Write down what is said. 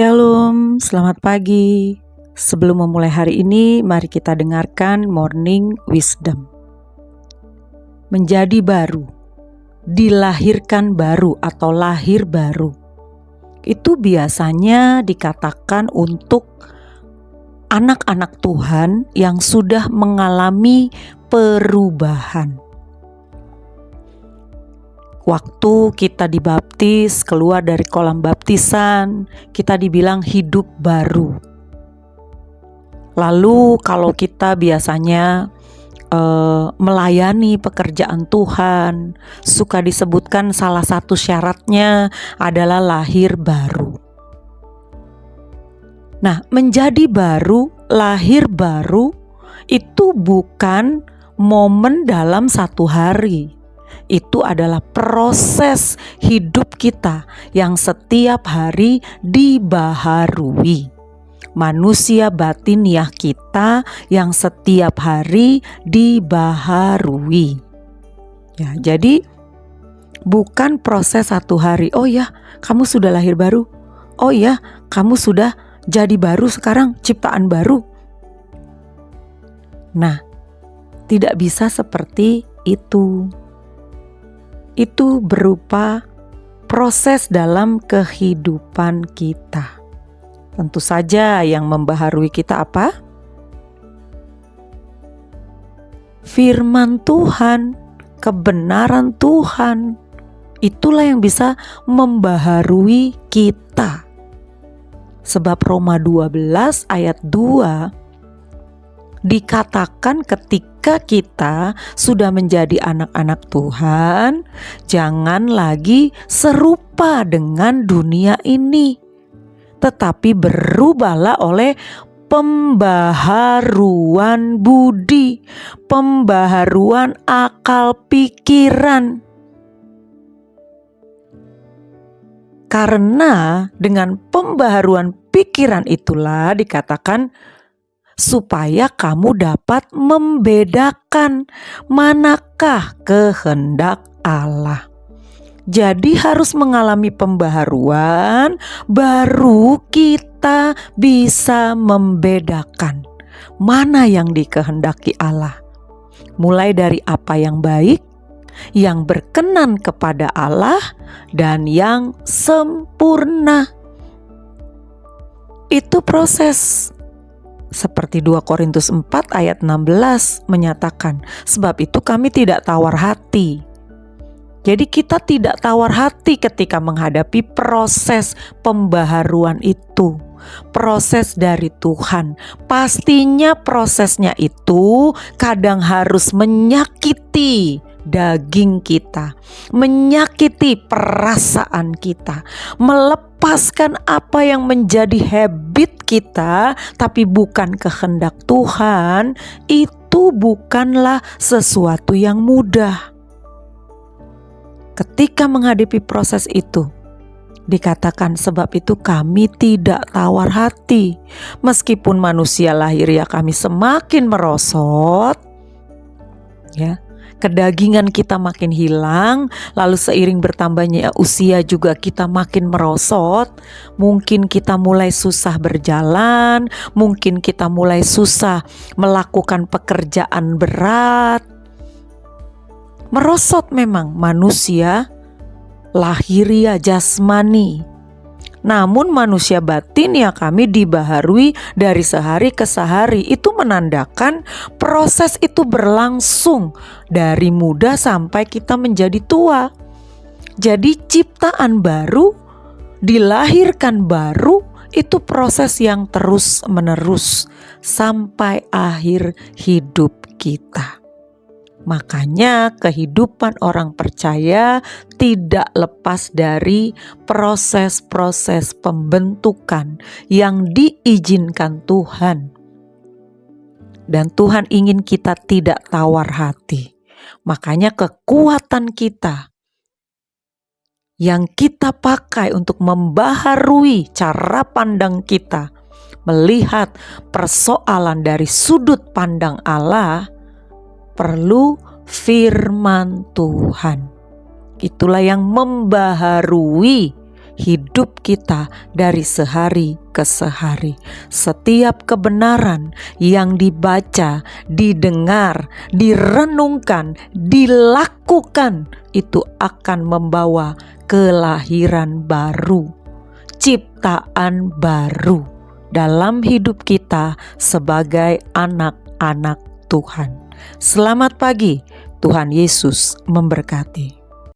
Shalom, selamat pagi. Sebelum memulai hari ini, mari kita dengarkan Morning Wisdom. Menjadi baru, dilahirkan baru atau lahir baru. Itu biasanya dikatakan untuk anak-anak Tuhan yang sudah mengalami perubahan. Waktu kita dibaptis, keluar dari kolam baptisan, kita dibilang hidup baru. Lalu kalau kita biasanya melayani pekerjaan Tuhan, suka disebutkan salah satu syaratnya adalah lahir baru. Nah, menjadi baru, lahir baru, itu bukan momen dalam satu hari. Itu adalah proses hidup kita yang setiap hari dibaharui. Manusia batiniah kita yang setiap hari dibaharui. Ya, jadi bukan proses satu hari. Oh ya, kamu sudah lahir baru. Oh ya, kamu sudah jadi baru sekarang, ciptaan baru. Nah, tidak bisa seperti itu. Itu berupa proses dalam kehidupan kita. Tentu saja yang membaharui kita apa? Firman Tuhan, kebenaran Tuhan. Itulah yang bisa membaharui kita. Sebab Roma 12 ayat 2 dikatakan ketika kita sudah menjadi anak-anak Tuhan, jangan lagi serupa dengan dunia ini, tetapi berubahlah oleh pembaharuan budi, pembaharuan akal pikiran. Karena dengan pembaharuan pikiran itulah dikatakan supaya kamu dapat membedakan manakah kehendak Allah. Jadi harus mengalami pembaharuan, baru kita bisa membedakan mana yang dikehendaki Allah. Mulai dari apa yang baik, yang berkenan kepada Allah, dan yang sempurna. Itu proses. Seperti 2 Korintus 4 ayat 16 menyatakan, sebab itu kami tidak tawar hati. Jadi kita tidak tawar hati ketika menghadapi proses pembaharuan itu. Proses dari Tuhan. Pastinya prosesnya itu kadang harus menyakiti daging kita, menyakiti perasaan kita, melepaskan apa yang menjadi habit kita tapi bukan kehendak Tuhan. Itu bukanlah sesuatu yang mudah. Ketika menghadapi proses itu, dikatakan sebab itu kami tidak tawar hati. Meskipun manusia lahir ya kami semakin merosot, ya, kedagingan kita makin hilang, lalu seiring bertambahnya usia juga kita makin merosot. Mungkin kita mulai susah berjalan, mungkin kita mulai susah melakukan pekerjaan berat. Merosot memang manusia lahiriah jasmani. Namun manusia batin ya kami dibaharui dari sehari ke sehari. Itu menandakan proses itu berlangsung dari muda sampai kita menjadi tua. Jadi ciptaan baru, dilahirkan baru, itu proses yang terus menerus sampai akhir hidup kita. Makanya kehidupan orang percaya tidak lepas dari proses-proses pembentukan yang diizinkan Tuhan. Dan Tuhan ingin kita tidak tawar hati. Makanya kekuatan kita yang kita pakai untuk membaharui cara pandang kita, melihat persoalan dari sudut pandang Allah, perlu firman Tuhan. Itulah yang membaharui hidup kita dari sehari ke sehari. Setiap kebenaran yang dibaca, didengar, direnungkan, dilakukan, itu akan membawa kelahiran baru, ciptaan baru dalam hidup kita sebagai anak-anak Tuhan. Selamat pagi, Tuhan Yesus memberkati.